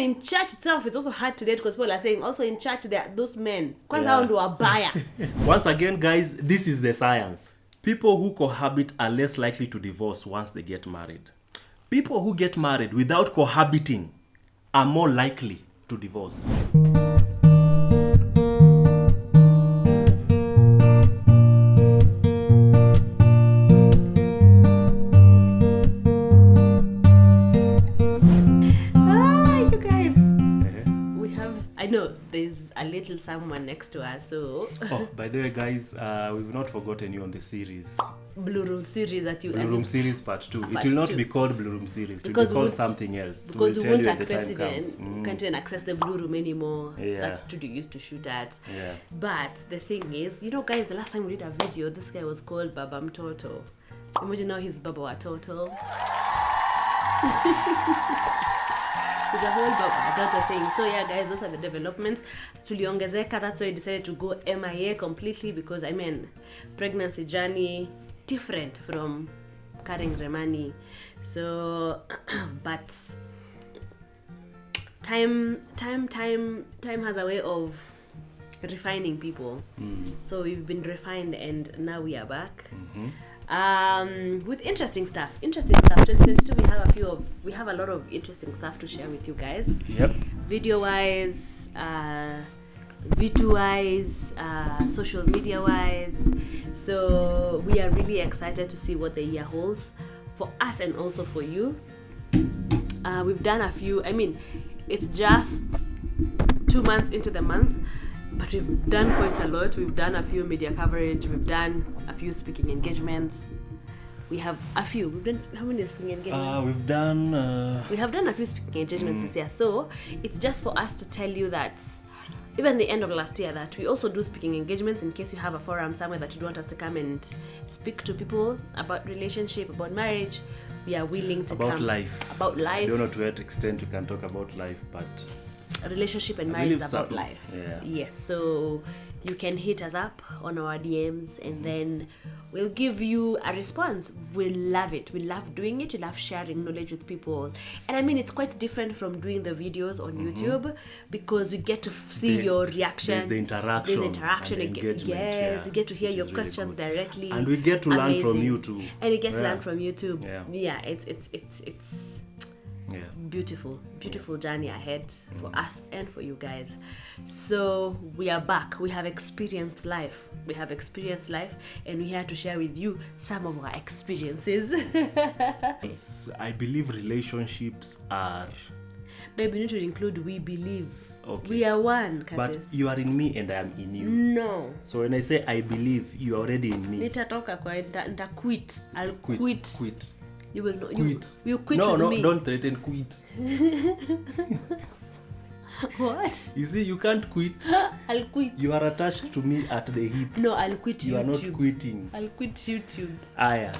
even in church itself, it's also hard to date because people are saying also in church there are those men. Kwanza ndo wabaya. Once again, guys, this is the science. People who cohabit are less likely to divorce once they get married. People who get married without cohabiting are more likely to divorce. There's a little someone next to us, so oh, by the way, guys, we've not forgotten you on the series Blue Room series that you Blue Room series part 2. It will not be called Blue Room series, it will be called something else because we won't access it. We can't even access the Blue Room anymore. That studio used to shoot at. But the thing is, guys, the last time we did a video, this guy was called Baba Mtoto. Imagine now he's Baba Watoto. It's a whole Baba thing. So yeah, guys, those are the developments. Tuliongezeka, that's why I decided to go MIA completely because pregnancy journey different from carrying Remani. So but time has a way of refining people. So we've been refined and now we are back. With interesting stuff 2022. We have a lot of interesting stuff to share with you guys. Video wise, V2 wise, social media wise. So we are really excited to see what the year holds for us and also for you. We've done a few, it's just 2 months into the month, but we've done quite a lot. We've done a few media coverage. We've done a few speaking engagements. We have a few. We've done how many speaking engagements? We have done a few speaking engagements this year. So it's just for us to tell you that even the end of last year that we also do speaking engagements in case you have a forum somewhere that you want us to come and speak to people about relationship, about marriage. We are willing to about come. Life. About life. I don't know to what extent you can talk about life, but a relationship and marriage is about life. Yes, so you can hit us up on our DMs and then we'll give you a response. We'll love it. We love doing it. We love sharing knowledge with people. And it's quite different from doing the videos on YouTube because we get to see your reaction. There's the interaction. And engagement. You get to hear your questions really directly. And we get to learn from you too. And you get to learn from YouTube. It's beautiful journey ahead for us and for you guys. So we are back. We have experienced life and we had to share with you some of our experiences. I believe relationships are, babe, you need to include we believe. Okay. We are one, Curtis. But you are in me and I am in you. No. So when I say I believe, you are already in me. Nitatoka kwa quit. I'll quit. You will not. You quit no, with no, me. No, don't threaten quit. What? You see, you can't quit. I'll quit. You are attached to me at the hip. No, I'll quit you YouTube. You are not quitting. I'll quit YouTube.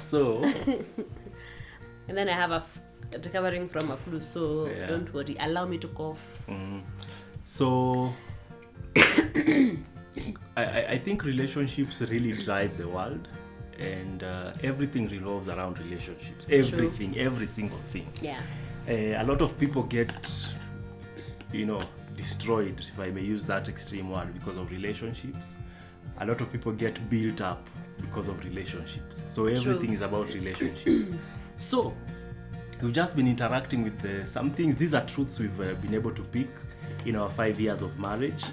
So. And then I have recovering from a flu, so don't worry. Allow me to cough. So, I think relationships really drive the world. And everything revolves around relationships. Everything, every single thing. Yeah. A lot of people get, destroyed, if I may use that extreme word, because of relationships. A lot of people get built up because of relationships. So everything is about relationships. So we've just been interacting with some things. These are truths we've been able to pick in our 5 years of marriage.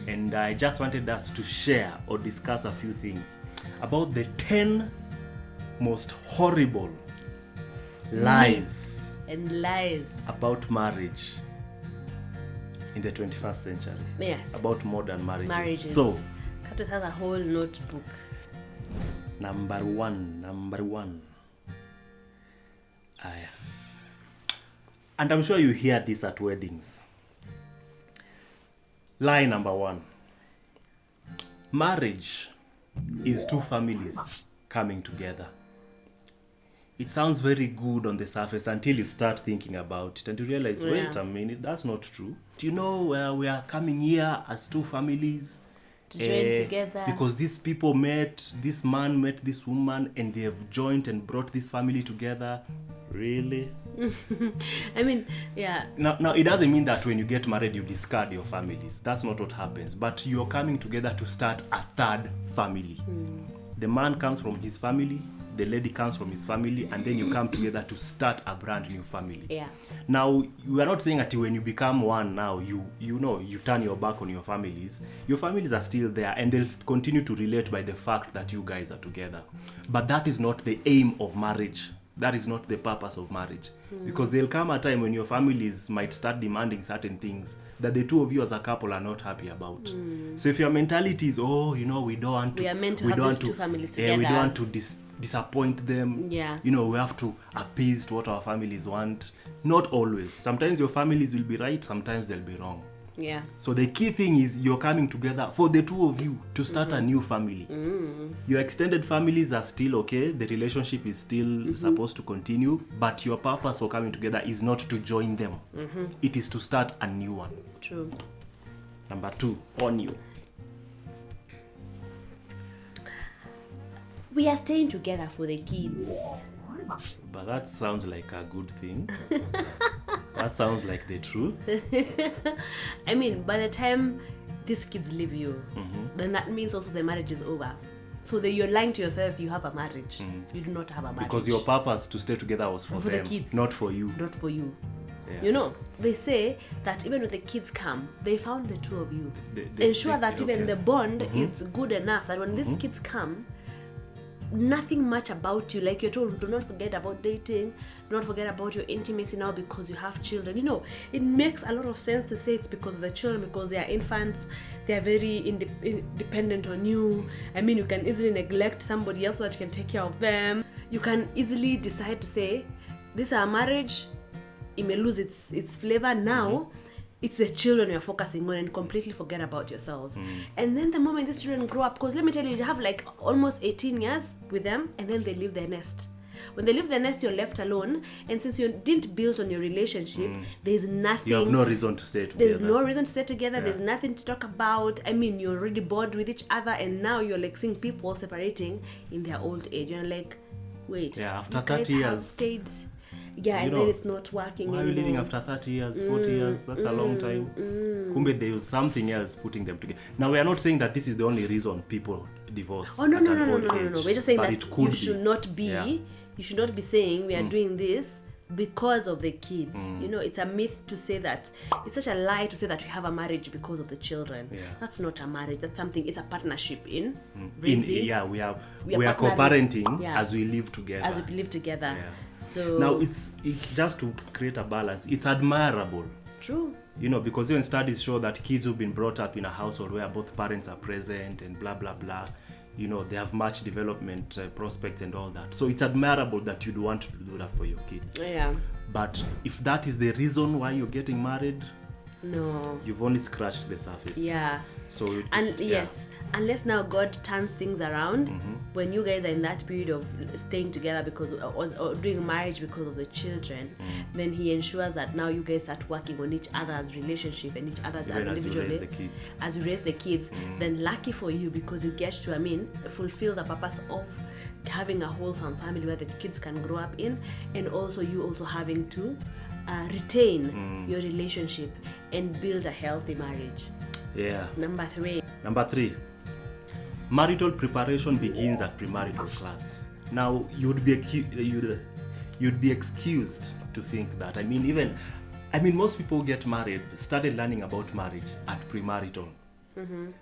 And I just wanted us to share or discuss a few things about the 10 most horrible lies about marriage in the 21st century. Yes. About modern marriages. So, Curtis has a whole notebook. Number one. And I'm sure you hear this at weddings. Lie number 1. Marriage is two families coming together. It sounds very good on the surface until you start thinking about it and you realize, wait a minute, that's not true. We are coming here as two families to join together. Because these people met, this man met this woman, and they have joined and brought this family together. Really? I mean, yeah. Now, it doesn't mean that when you get married, you discard your families. That's not what happens. But you're coming together to start a third family. The man comes from his family, the lady comes from his family, and then you come together to start a brand new family. Yeah. Now, we are not saying that when you become one now, you turn your back on your families. Your families are still there, and they'll continue to relate by the fact that you guys are together. But that is not the aim of marriage. That is not the purpose of marriage. Because there'll come a time when your families might start demanding certain things that the two of you as a couple are not happy about. So if your mentality is, we don't want to... We are meant to have these two families together. Yeah, we don't want to disappoint them. Yeah. We have to appease to what our families want. Not always. Sometimes your families will be right, sometimes they'll be wrong. Yeah. So the key thing is you're coming together for the two of you to start a new family. Your extended families are still okay. The relationship is still supposed to continue. But your purpose for coming together is not to join them. It is to start a new one. True. Number 2, on you. We are staying together for the kids. But that sounds like a good thing. That sounds like the truth. I mean, by the time these kids leave you, then that means also the marriage is over. So that you're lying to yourself, you have a marriage. You do not have a marriage. Because your purpose to stay together was for them, the kids, not for you. Not for you. Yeah. They say that even when the kids come, they found the two of you. They ensure that even the bond is good enough that when these kids come, nothing much about you, like you're told, do not forget about dating, do not forget about your intimacy now because you have children. It makes a lot of sense to say it's because of the children, because they are infants, they are very dependent on you. I mean, you can easily neglect somebody else so that you can take care of them. You can easily decide to say, this is our marriage, it may lose its flavor now. It's the children you're focusing on and completely forget about yourselves. And then the moment these children grow up, because let me tell you, you have like almost 18 years with them, and then they leave their nest. When they leave the nest, you're left alone, and since you didn't build on your relationship, there's nothing... You have no reason to stay together. There's no reason to stay together. There's nothing to talk about. I mean, you're already bored with each other, and now you're like seeing people separating in their old age. You're like, wait, after 30 years... stayed... Yeah, and then it's not working anymore. Why are you living after 30 years, 40 years? That's a long time. Kumbe, there is something else putting them together. Now, we are not saying that this is the only reason people divorce. Oh, no. We're just saying that you should not be. Yeah. You should not be saying we are doing this because of the kids. It's a myth to say that. It's such a lie to say that we have a marriage because of the children. Yeah. That's not a marriage. That's something. It's a partnership in raising. We are co-parenting as we live together. As we live together. Yeah. So now it's just to create a balance. It's admirable. True. Because even studies show that kids who've been brought up in a household where both parents are present and blah blah blah, they have much development prospects and all that. So it's admirable that you'd want to do that for your kids. Yeah. But if that is the reason why you're getting married, no, you've only scratched the surface. Yeah. So yes, unless now God turns things around, when you guys are in that period of staying together because or doing marriage because of the children, then He ensures that now you guys start working on each other's relationship and each other's as individually as you raise the kids. Then lucky for you, because you get to fulfill the purpose of having a wholesome family where the kids can grow up in, and also you also having to retain your relationship and build a healthy marriage. Yeah. Number 3. Marital preparation begins at premarital class. Now, you'd be excused to think that. Most people get married, started learning about marriage at premarital. We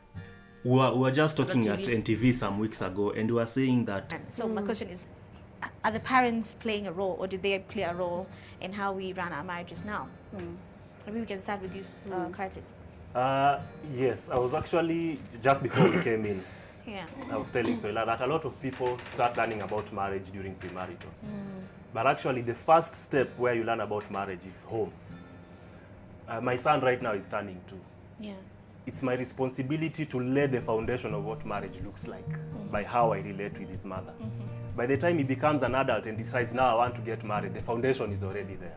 were just talking at NTV some weeks ago, and we were saying that... So my question is, are the parents playing a role, or did they play a role in how we run our marriages now? Maybe we can start with you, Curtis. Yes, I was actually, just before we came in, I was telling Soila that a lot of people start learning about marriage during premarital. But actually, the first step where you learn about marriage is home. My son right now is turning 2. Yeah. It's my responsibility to lay the foundation of what marriage looks like by how I relate with his mother. By the time he becomes an adult and decides, now I want to get married, the foundation is already there.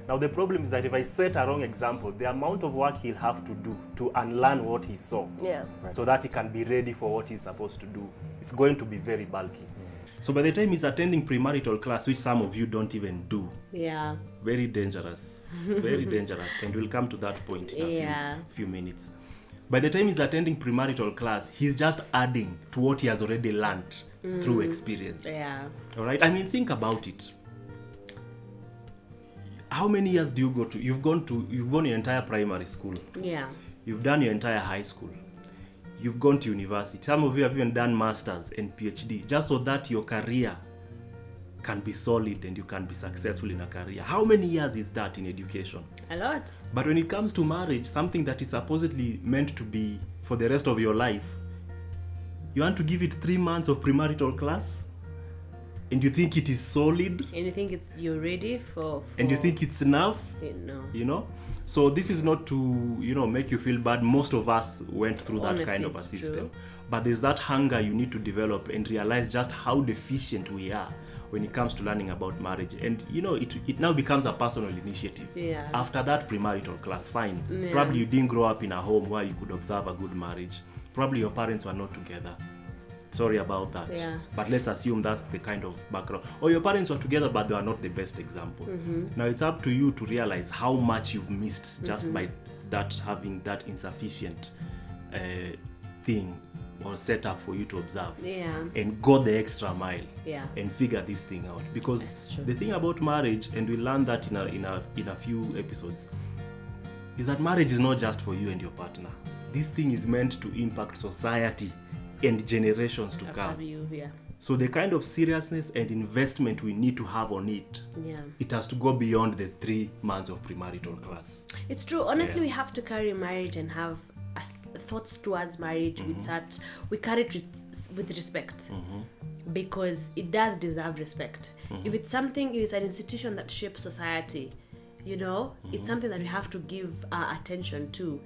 Now, Now the problem is that if I set a wrong example, the amount of work he'll have to do to unlearn what he saw, so that he can be ready for what he's supposed to do, it's going to be very bulky. So by the time he's attending premarital class, which some of you don't even do, very dangerous, very dangerous, and we'll come to that point in a few minutes. By the time he's attending premarital class, he's just adding to what he has already learned through experience. All right? I mean, think about it. How many years do you go to? You've gone your entire primary school. You've done your entire high school. You've gone to university. Some of you have even done masters and PhD, just so that your career can be solid and you can be successful in a career. How many years is that in education? A lot. But when it comes to marriage, something that is supposedly meant to be for the rest of your life, you want to give it 3 months of premarital class? And you think it is solid? And you think you're ready for... And you think it's enough? No. You know? So this is not to, make you feel bad. Most of us went through that kind of a system. True. But there's that hunger you need to develop and realize just how deficient we are when it comes to learning about marriage. And, it now becomes a personal initiative. After that premarital class, fine. Probably you didn't grow up in a home where you could observe a good marriage. Probably your parents were not together. Sorry about that. But let's assume that's the kind of background. Or your parents were together, but they are not the best example. Now it's up to you to realize how much you've missed just by that having that insufficient thing or setup for you to observe. And go the extra mile. And figure this thing out. Because the thing about marriage, and we learned that in a few episodes, is that marriage is not just for you and your partner. This thing is meant to impact society and generations to come. So the kind of seriousness and investment we need to have on it, it has to go beyond the 3 months of premarital class. It's true. Honestly, we have to carry marriage and have thoughts towards marriage with that. We carry it with respect, because it does deserve respect. If it's something, if it's an institution that shapes society, it's something that we have to give our attention to.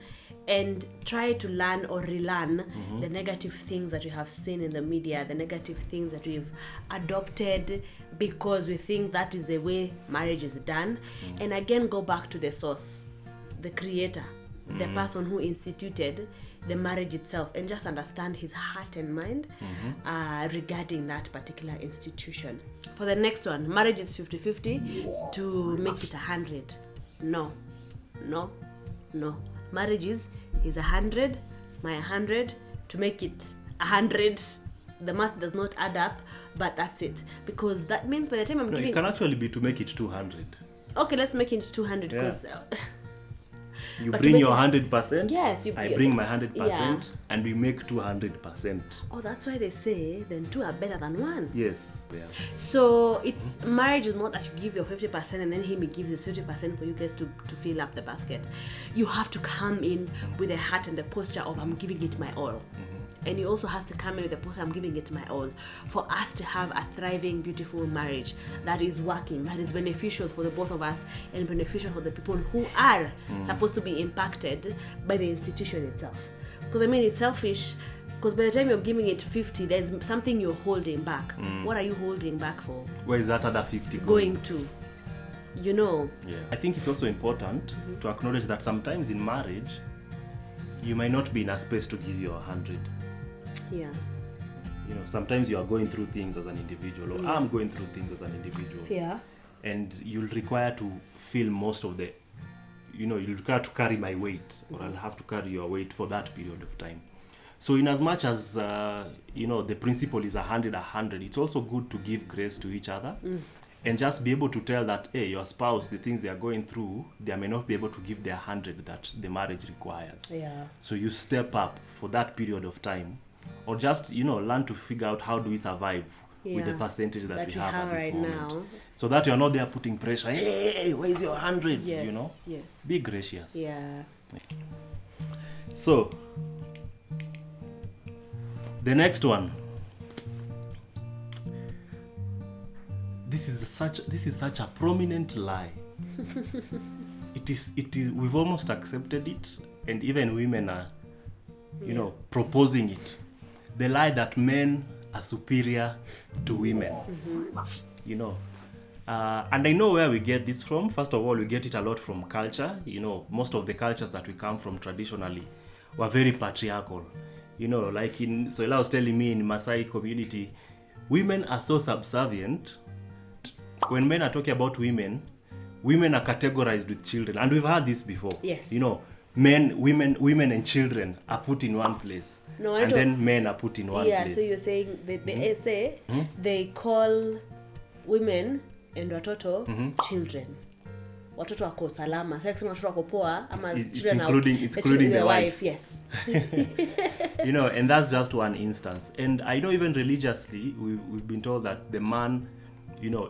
And try to learn or relearn the negative things that we have seen in the media, the negative things that we've adopted because we think that is the way marriage is done. And again, go back to the source, the creator, the person who instituted the marriage itself, and just understand his heart and mind regarding that particular institution. For the next one, marriage is 50-50 to make it 100. No. Marriage is 100, my 100, to make it 100. The math does not add up, but that's it. Because that means by the time I'm giving... It can actually be to make it 200. Okay, let's make it 200 because... You bring your 100%, yes, I bring my 100%, and we make 200%. Oh, that's why they say then 2 are better than 1. Yes. So it's marriage is not that you give your 50% and then him gives his 50% for you guys to fill up the basket. You have to come in with the heart and the posture of I'm giving it my all. And he also has to come in with the posture I'm giving it my all for us to have a thriving, beautiful marriage that is working, that is beneficial for the both of us and beneficial for the people who are supposed to be impacted by the institution itself. Because it's selfish, because by the time you're giving it 50, there's something you're holding back. What are you holding back for? Where is that other 50 going to? I think it's also important to acknowledge that sometimes in marriage, you might not be in a space to give your 100. Sometimes you are going through things as an individual, or I'm going through things as an individual. And you'll require to feel most of the, you'll require to carry my weight, or I'll have to carry your weight for that period of time. So in as much as, the principle is 100, it's also good to give grace to each other. And just be able to tell that, hey, your spouse, the things they are going through, they may not be able to give their 100 that the marriage requires. So you step up for that period of time. Or just, learn to figure out how do we survive with the percentage that we have at this moment. Now. So that you're not there putting pressure. Hey, where's your 100? Yes. Be gracious. Yeah. So, the next one. This is such a prominent lie. It is. We've almost accepted it, and even women are, proposing it. The lie that men are superior to women. And I know where we get this from. First of all, we get it a lot from culture. Most of the cultures that we come from traditionally were very patriarchal. Like in Soila was telling me in Maasai community, women are so subservient. When men are talking about women are categorized with children. And we've heard this before. Yes. Men, women and children are put in one place. No, and then men are put in one place. Yeah, so you're saying the essay, they call women and watoto children. Watoto wako salama. Sasa kusema watoto wako poa ama it's including the wife. Yes. And that's just one instance. And I know even religiously we've been told that the man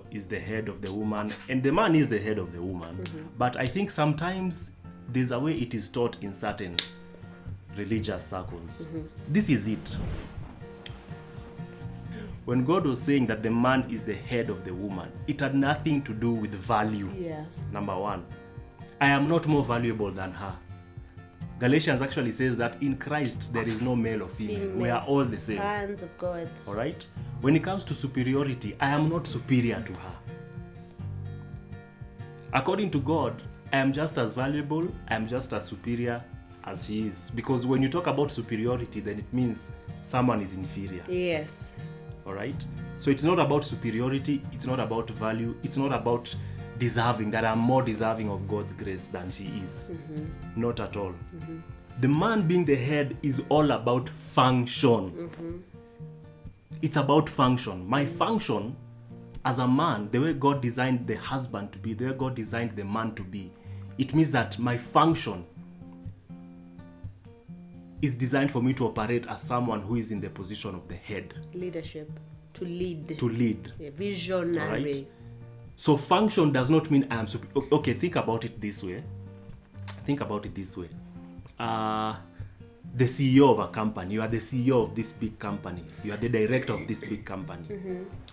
is the head of the woman, and the man is the head of the woman. But I think sometimes there's a way it is taught in certain religious circles. This is it. When God was saying that the man is the head of the woman, it had nothing to do with value. Yeah. Number one, I am not more valuable than her. Galatians actually says that in Christ there is no male or female. We are all the same. Sons of God. All right? When it comes to superiority, I am not superior to her. According to God, I am just as valuable, I am just as superior as she is. Because when you talk about superiority, then it means someone is inferior. Yes. All right? So it's not about superiority, it's not about value, it's not about deserving, that I'm more deserving of God's grace than she is. Not at all. The man being the head is all about function. It's about function. My function as a man, the way God designed the husband to be, the way God designed the man to be, it means that my function is designed for me to operate as someone who is in the position of the head. Leadership. To lead. To lead. Yeah, visionary. Right? So function does not mean I am okay, think about it this way. The CEO of a company, you are the CEO of this big company. You are the director of this big company.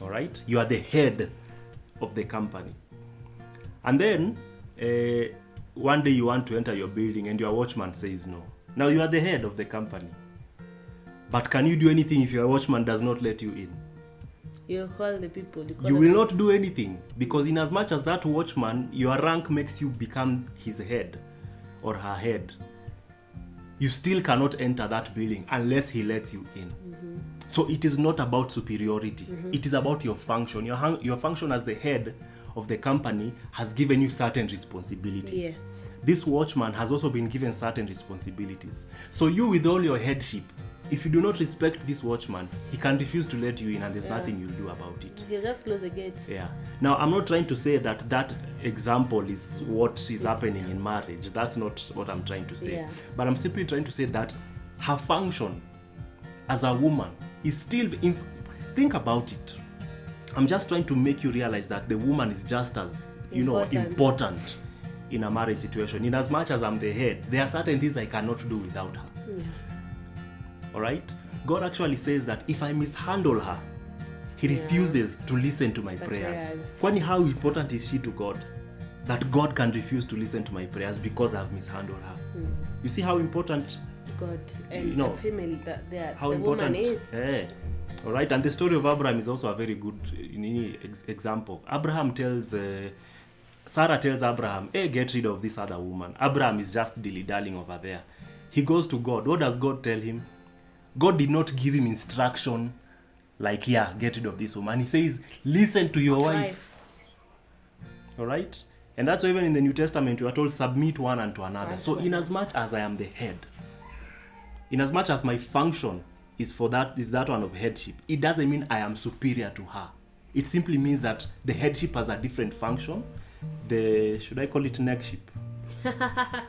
All right? You are the head of the company. And then one day you want to enter your building and your watchman says no. Now you are the head of the company. But can you do anything if your watchman does not let you in? You call the people. You will not do anything, because in as much as that watchman, your rank makes you become his head or her head, you still cannot enter that building unless he lets you in. So it is not about superiority. It is about your function. Your function as the head of the company has given you certain responsibilities. Yes. This watchman has also been given certain responsibilities. So you, with all your headship, if you do not respect this watchman, he can refuse to let you in, and there's nothing you'll do about it. He'll just close the gates. Yeah. Now, I'm not trying to say that that example is what is happening in marriage. That's not what I'm trying to say. Yeah. But I'm simply trying to say that her function as a woman is still... Think about it. I'm just trying to make you realize that the woman is just as, important in a marriage situation. In as much as I'm the head, there are certain things I cannot do without her. Yeah. All right? God actually says that if I mishandle her, he refuses to listen to my prayers. Kwani how important is she to God? That God can refuse to listen to my prayers because I've mishandled her. You see how important God and the female that how the important woman is. Yeah. All right, and the story of Abraham is also a very good example. Sarah tells Abraham, hey, get rid of this other woman. Abraham is just dilly-dallying over there. He goes to God. What does God tell him? God did not give him instruction like, get rid of this woman. He says, listen to your wife. All right? And that's why even in the New Testament, you are told, submit one unto another. So in as much as I am the head, in as much as my function is that one of headship, it doesn't mean I am superior to her. It simply means that the headship has a different function. Should I call it neckship?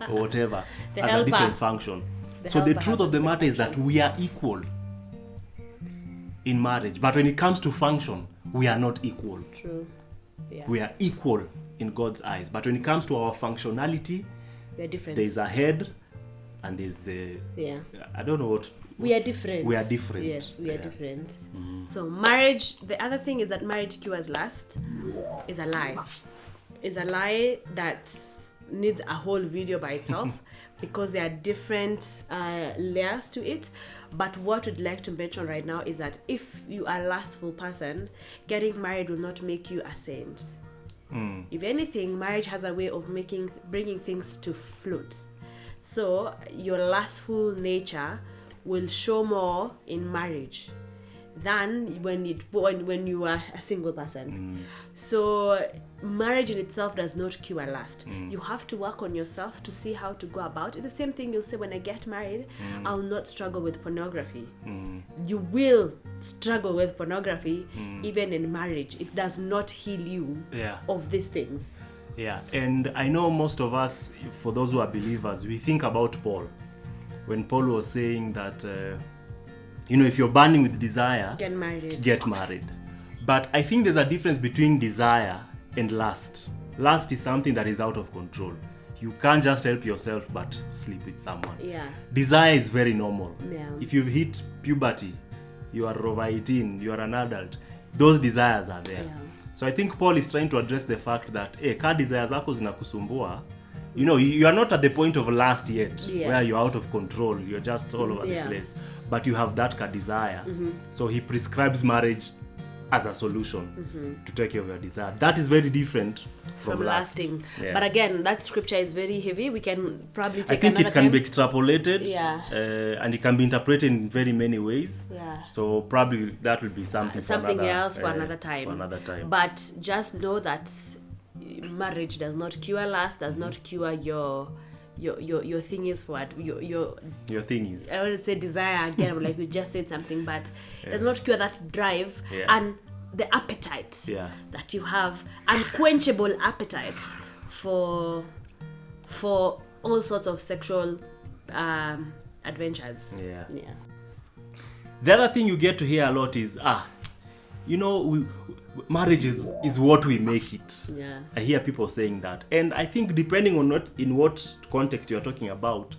Or whatever. Has a different function. So the truth of the matter is that we are equal in marriage. But when it comes to function, we are not equal. True. Yeah. We are equal in God's eyes. But when it comes to our functionality, we are different. There's a head and there's I don't know what. We are different. We are different. Yes, we are different. So marriage, the other thing is that marriage cures lust is a lie. It's a lie that needs a whole video by itself because there are different layers to it. But what we'd like to mention right now is that if you are a lustful person, getting married will not make you a saint. If anything, marriage has a way of bringing things to float. So your lustful nature will show more in marriage than when you are a single person. So marriage in itself does not cure lust. You have to work on yourself to see how to go about it. The same thing you'll say, when I get married, I'll not struggle with pornography. You will struggle with pornography even in marriage. It does not heal you of these things. Yeah, and I know most of us, for those who are believers, we think about Paul. When Paul was saying that, if you're burning with desire, get married. But I think there's a difference between desire and lust. Lust is something that is out of control. You can't just help yourself but sleep with someone. Yeah. Desire is very normal. Yeah. If you've hit puberty, you are over 18, you are an adult, those desires are there. Yeah. So I think Paul is trying to address the fact that ka desires zako zinakusumbua, you are not at the point of lust yet, where you're out of control, you're just all over the place, but you have that desire. So he prescribes marriage as a solution to take care of your desire. That is very different from lasting. Yeah. But again, that scripture is very heavy. We can probably take I think it can time. be extrapolated, and it can be interpreted in very many ways. Yeah. So probably that will be something else for another time. For another time. But just know that marriage does not cure lust, does not cure your thing is for your thing is. I wouldn't say desire again, like we just said something, but does not cure that drive and the appetite that you have, unquenchable appetite for all sorts of sexual adventures. Yeah. Yeah. The other thing you get to hear a lot is marriage is what we make it. Yeah. I hear people saying that, and I think depending on what context you're talking about,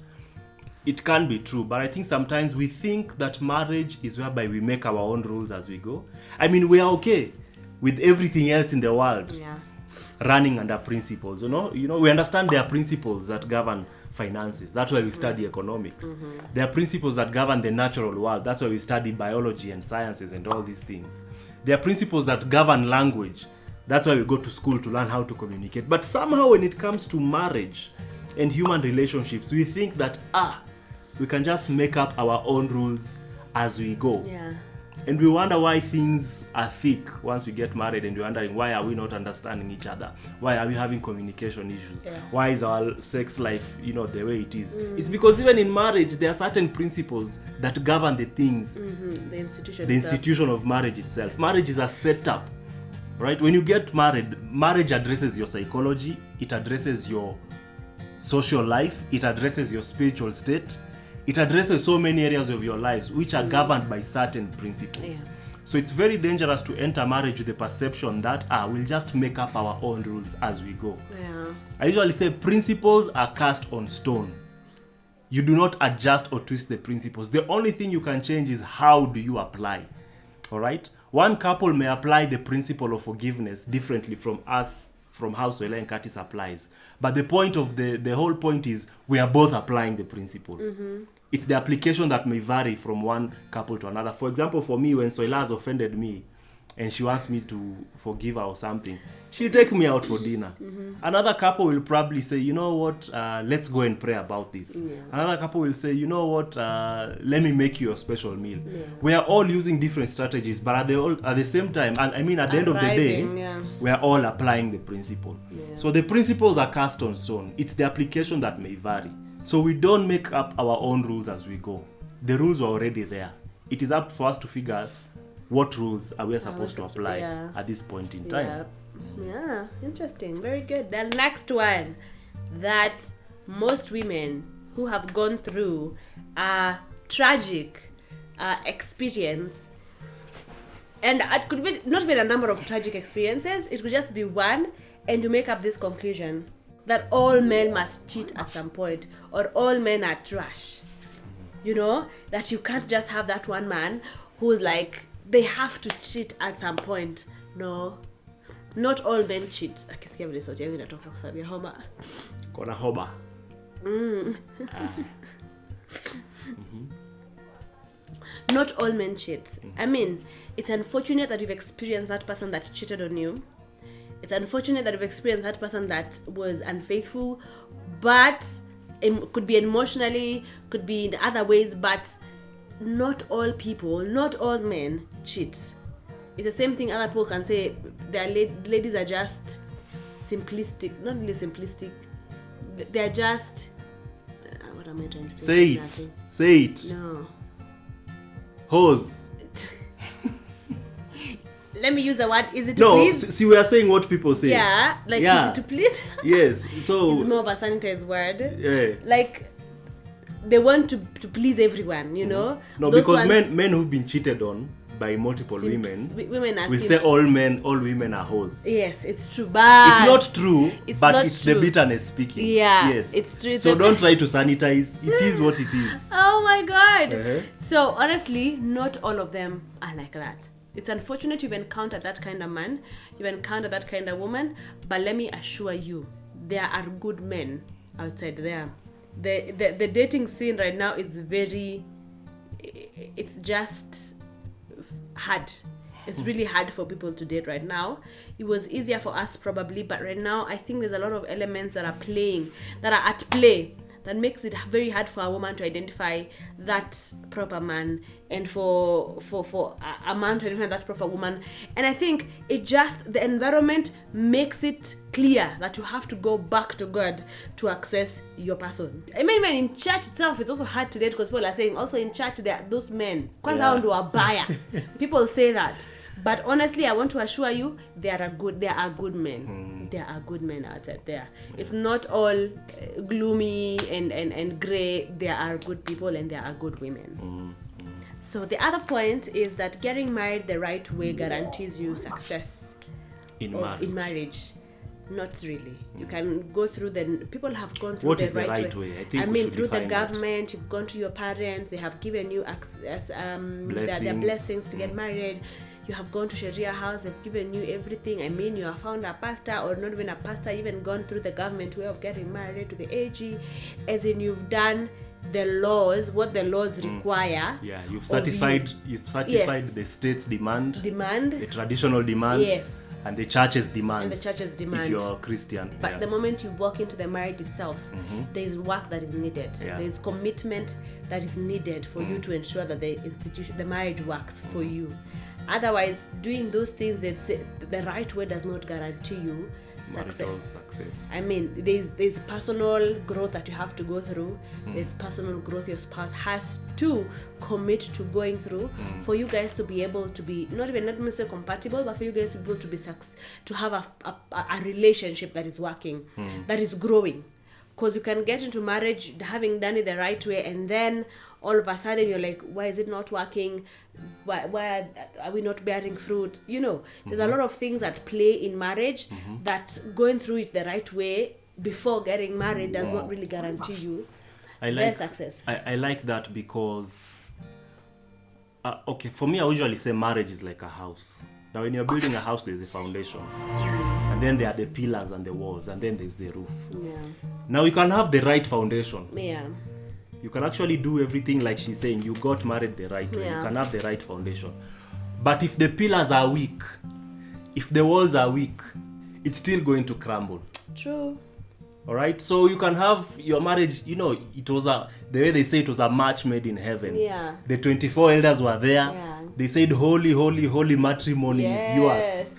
it can be true. But I think sometimes we think that marriage is whereby we make our own rules as we go. I mean, we are okay with everything else in the world running under principles. We understand there are principles that govern finances. That's why we study economics. There are principles that govern the natural world. That's why we study biology and sciences and all these things. There are principles that govern language. That's why we go to school to learn how to communicate. But somehow when it comes to marriage and human relationships, we think that we can just make up our own rules as we go. Yeah. And we wonder why things are thick once we get married, and we're wondering why are we not understanding each other? Why are we having communication issues? Yeah. Why is our sex life, the way it is? It's because even in marriage, there are certain principles that govern the things. The institution of marriage itself. Marriage is a setup, right? When you get married, marriage addresses your psychology, it addresses your social life, it addresses your spiritual state. It addresses so many areas of your lives which are governed by certain principles. Yeah. So it's very dangerous to enter marriage with the perception that we'll just make up our own rules as we go. Yeah. I usually say principles are cast on stone. You do not adjust or twist the principles. The only thing you can change is how do you apply. All right? One couple may apply the principle of forgiveness differently from how Soila and Curtis applies. But the point of the whole point is we are both applying the principle. It's the application that may vary from one couple to another. For example, for me, when Soila has offended me and she wants me to forgive her or something, she'll take me out for dinner. Another couple will probably say, you know what, let's go and pray about this. Yeah. Another couple will say, you know what, let me make you a special meal. Yeah. We are all using different strategies, but at the same time, and I mean at the end of the day, we are all applying the principle. Yeah. So the principles are cast on stone. It's the application that may vary. So we don't make up our own rules as we go. The rules are already there. It is up for us to figure out what rules are we supposed to apply at this point in time. Yeah, interesting. Very good. The next one, that most women who have gone through a tragic experience, and it could be not even a number of tragic experiences, it could just be one, and to make up this conclusion that all men must cheat at some point, or all men are trash. That you can't just have that one man who's like, they have to cheat at some point. No, not all men cheat. Akisikia vile sauti yangu inatoka kwa sababu ya homa. Kona hoba. Not all men cheat. I mean, it's unfortunate that you've experienced that person that cheated on you. It's unfortunate that we've experienced that person that was unfaithful, but it could be emotionally, could be in other ways, but not all people, not all men cheat. It's the same thing other people can say. Their ladies are just simplistic, not really simplistic. They're just. What am I trying to say? Say it. No. Hose. Let me use the word easy to please. No, see, we are saying what people say. Yeah, like easy to please. Yes, so it's more of a sanitized word. Yeah. Like they want to please everyone, you know. No, those because ones, men who've been cheated on by multiple women are we say all women are hoes. Yes, it's true, but it's not true. It's true. The bitterness speaking. Yeah, yes, it's true. So don't try to sanitize. It is what it is. Oh my God. Uh-huh. So honestly, not all of them are like that. It's unfortunate you've encountered that kind of man, you've encountered that kind of woman, but let me assure you, there are good men outside there. The dating scene right now is it's just hard. It's really hard for people to date right now. It was easier for us probably, but right now I think there's a lot of elements that are at play that makes it very hard for a woman to identify that proper man, and for a man to identify that proper woman. And I think the environment makes it clear that you have to go back to God to access your person. I mean, even in church itself, it's also hard to date, because people are saying also in church there are those men. Kwanza hao ndio wabaya. People say that. But honestly, I want to assure you, there are good men. There are good men out there. It's not all gloomy and grey. There are good people and there are good women. So the other point is that getting married the right way guarantees you success in marriage. Not really. You can go through people have gone through the right way. I mean, through the government, you've gone to your parents, they have given you access, their blessings to get married. You have gone to Sharia house, they've given you everything. I mean, you have found a pastor, or not even a pastor, even gone through the government way of getting married to the AG, as in you've done what the laws require. Yeah, you've satisfied yes. the state's demand, the traditional demands, yes, and the church's demands. If you're Christian. But the moment you walk into the marriage itself, there is work that is needed. Yeah. There is commitment that is needed for you to ensure that the marriage works for you. Otherwise, doing those things the right way does not guarantee you success. I mean, there's personal growth that you have to go through. There's personal growth your spouse has to commit to going through for you guys to be able to be not necessarily compatible, but for you guys to be able to have a relationship that is working, that is growing. Because you can get into marriage having done it the right way, and then all of a sudden you're like, why is it not working? Why are we not bearing fruit? You know, there's a lot of things that play in marriage that going through it the right way before getting married does not really guarantee you their success. I like that because, for me, I usually say marriage is like a house. Now, when you're building a house, there's a foundation. And then there are the pillars and the walls, and then there's the roof. Yeah. Now, you can have the right foundation. Yeah. You can actually do everything like she's saying. You got married the right way. Yeah. You can have the right foundation. But if the pillars are weak, if the walls are weak, it's still going to crumble. True. All right? So you can have your marriage, it was the way they say it was a match made in heaven. Yeah. The 24 elders were there. Yeah. They said, holy, holy, holy matrimony is yours.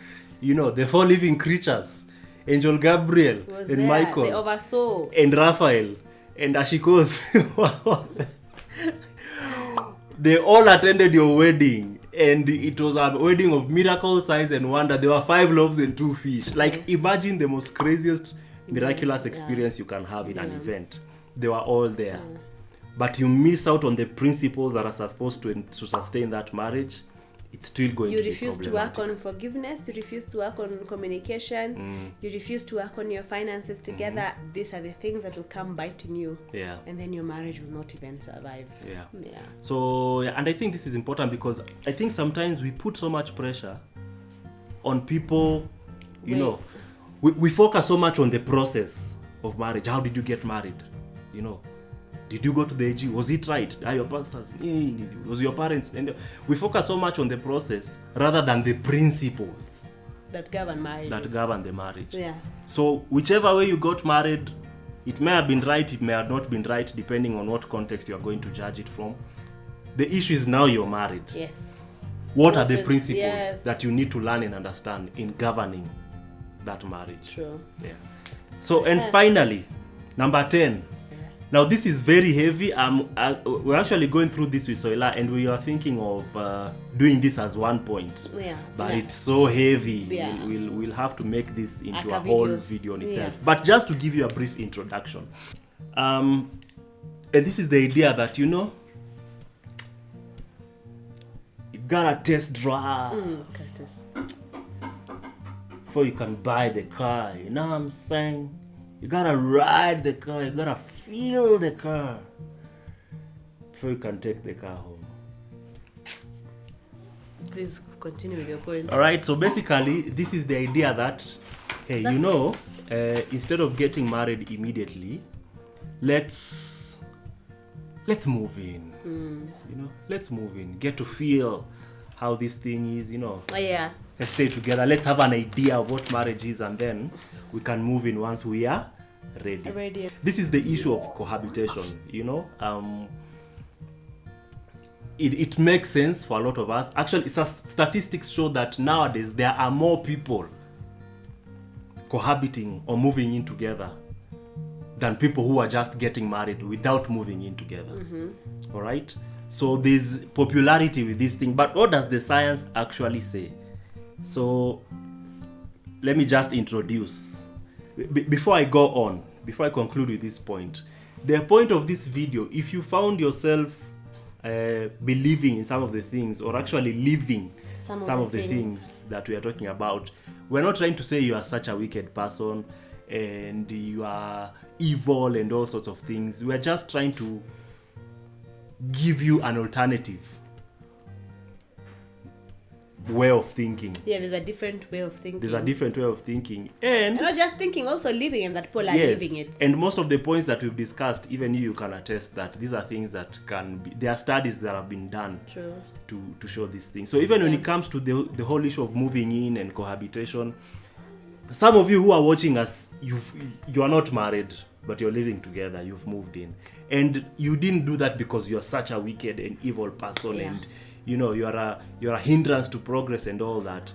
The 4 living creatures, Angel Gabriel and there. Michael. They oversaw. And Raphael and Ashikos. They all attended your wedding. And it was a wedding of miracle, signs, and wonder. There were 5 loaves and 2 fish. Like, imagine the most craziest, miraculous experience you can have in an event. They were all there. Yeah. But you miss out on the principles that are supposed to sustain that marriage. It's still going to be problematic. You refuse to work on forgiveness. You refuse to work on communication. You refuse to work on your finances together. These are the things that will come biting you. Yeah. And then your marriage will not even survive. Yeah. Yeah. So, and I think this is important because I think sometimes we put so much pressure on people, we focus so much on the process of marriage. How did you get married? Did you go to the AG? Was it right? Are your pastors? Was your parents? And we focus so much on the process rather than the principles that govern marriage. that govern the marriage. Yeah. So whichever way you got married, it may have been right, it may have not been right, depending on what context you are going to judge it from. The issue is now you're married. Yes. What are the principles yes. that you need to learn and understand in governing that marriage? True. Yeah. So, and finally, number 10. Now, this is very heavy. We're actually going through this with Soila, and we are thinking of doing this as one point. Yeah. But yeah. it's so heavy. Yeah. We'll have to make this into a video. whole video on itself. But just to give you a brief introduction. And this is the idea that, you gotta test drive before you can buy the car. You know what I'm saying? You gotta ride the car, you gotta feel the car before you can take the car home. Please continue with your point. Alright, so basically this is the idea that, hey, instead of getting married immediately, let's move in. Let's move in, get to feel how this thing is, Oh, yeah. Let's stay together, let's have an idea of what marriage is, and then we can move in once we are ready. This is the issue of cohabitation, It makes sense for a lot of us. Actually, statistics show that nowadays there are more people cohabiting or moving in together than people who are just getting married without moving in together. All right? So there's popularity with this thing, but what does the science actually say? So let me just introduce. Before I go on, before I conclude with this point, the point of this video, if you found yourself believing in some of the things, or actually living some of the things that we are talking about, we're not trying to say you are such a wicked person and you are evil and all sorts of things. We're just trying to give you an alternative way of thinking. Yeah, there's a different way of thinking. And not just thinking, also living, and that people are living it. And most of the points that we've discussed, even you can attest that these are things that can be, there are studies that have been done to show these things. So even when it comes to the whole issue of moving in and cohabitation, some of you who are watching us, you are not married, but you're living together, you've moved in. And you didn't do that because you're such a wicked and evil person and you're a hindrance to progress and all that.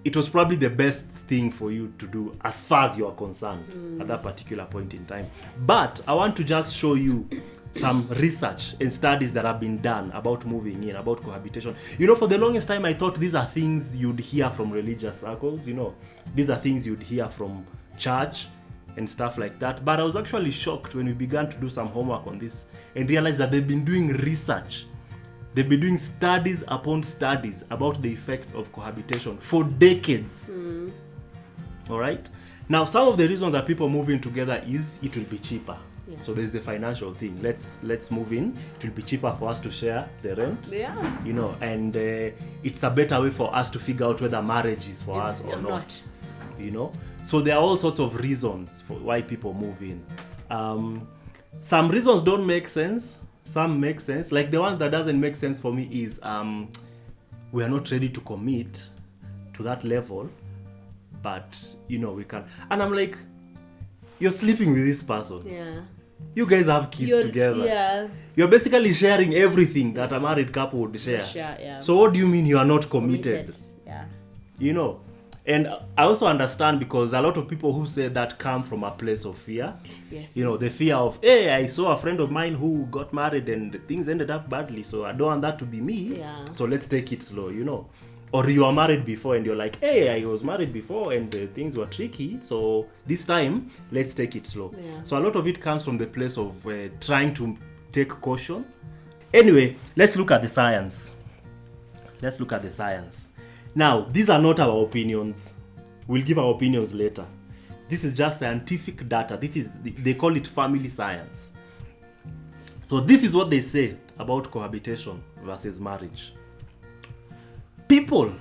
It was probably the best thing for you to do as far as you are concerned at that particular point in time. But I want to just show you some research and studies that have been done about moving in, about cohabitation. For the longest time I thought these are things you'd hear from religious circles, these are things you'd hear from church and stuff like that. But I was actually shocked when we began to do some homework on this and realized that they've been doing research. They've been doing studies upon studies about the effects of cohabitation for decades. All right? Now, some of the reasons that people move in together is it will be cheaper. Yeah. So there's the financial thing. Let's move in. It will be cheaper for us to share the rent. Yeah. And it's a better way for us to figure out whether marriage is for us or not. So there are all sorts of reasons for why people move in. Some reasons don't make sense. Some make sense. Like the one that doesn't make sense for me is we are not ready to commit to that level, but we can. And I'm like, you're sleeping with this person. Yeah. You guys have kids together. Yeah. You're basically sharing everything that a married couple would share. Yeah. So what do you mean you are not committed? Yeah. And I also understand, because a lot of people who say that come from a place of fear. Yes. The fear of, hey, I saw a friend of mine who got married and things ended up badly, so I don't want that to be me. Yeah. So let's take it slow, Or you are married before and you're like, hey, I was married before and things were tricky, so this time, let's take it slow. Yeah. So a lot of it comes from the place of trying to take caution. Anyway, let's look at the science. Now, these are not our opinions. We'll give our opinions later. This is just scientific data. They call it family science. So this is what they say about cohabitation versus marriage. People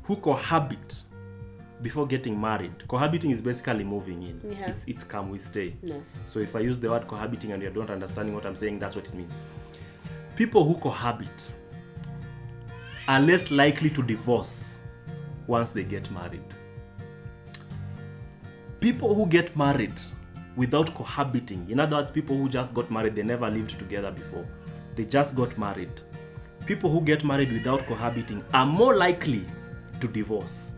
who cohabit before getting married, cohabiting is basically moving in. Yeah. It's come, we stay. No. So if I use the word cohabiting and you don't understand what I'm saying, that's what it means. People who cohabit are less likely to divorce once they get married. People who get married without cohabiting, in other words, people who just got married, they never lived together before, they just got married. People who get married without cohabiting are more likely to divorce.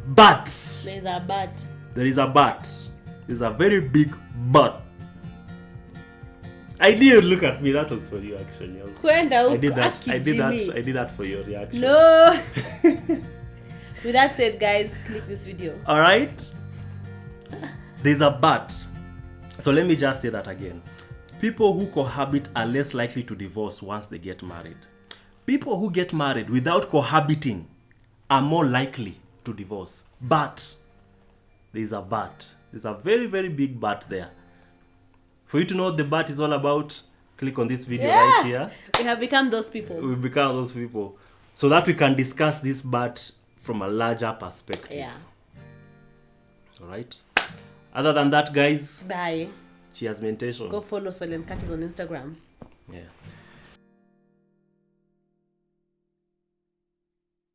But There's a but. there is a but. There's a very big but. I knew you'd look at me. That was for you, actually. I did that for your reaction. No. With that said, guys, click this video. All right. There's a but. So let me just say that again. People who cohabit are less likely to divorce once they get married. People who get married without cohabiting are more likely to divorce. But there's a but. There's a very, very big but there. For you to know what the but is all about, click on this video right here. We have become those people. We've become those people. So that we can discuss this but from a larger perspective. Yeah. All right. Other than that, guys, Bye. cheers meditation. Go follow Soila on Instagram. Yeah.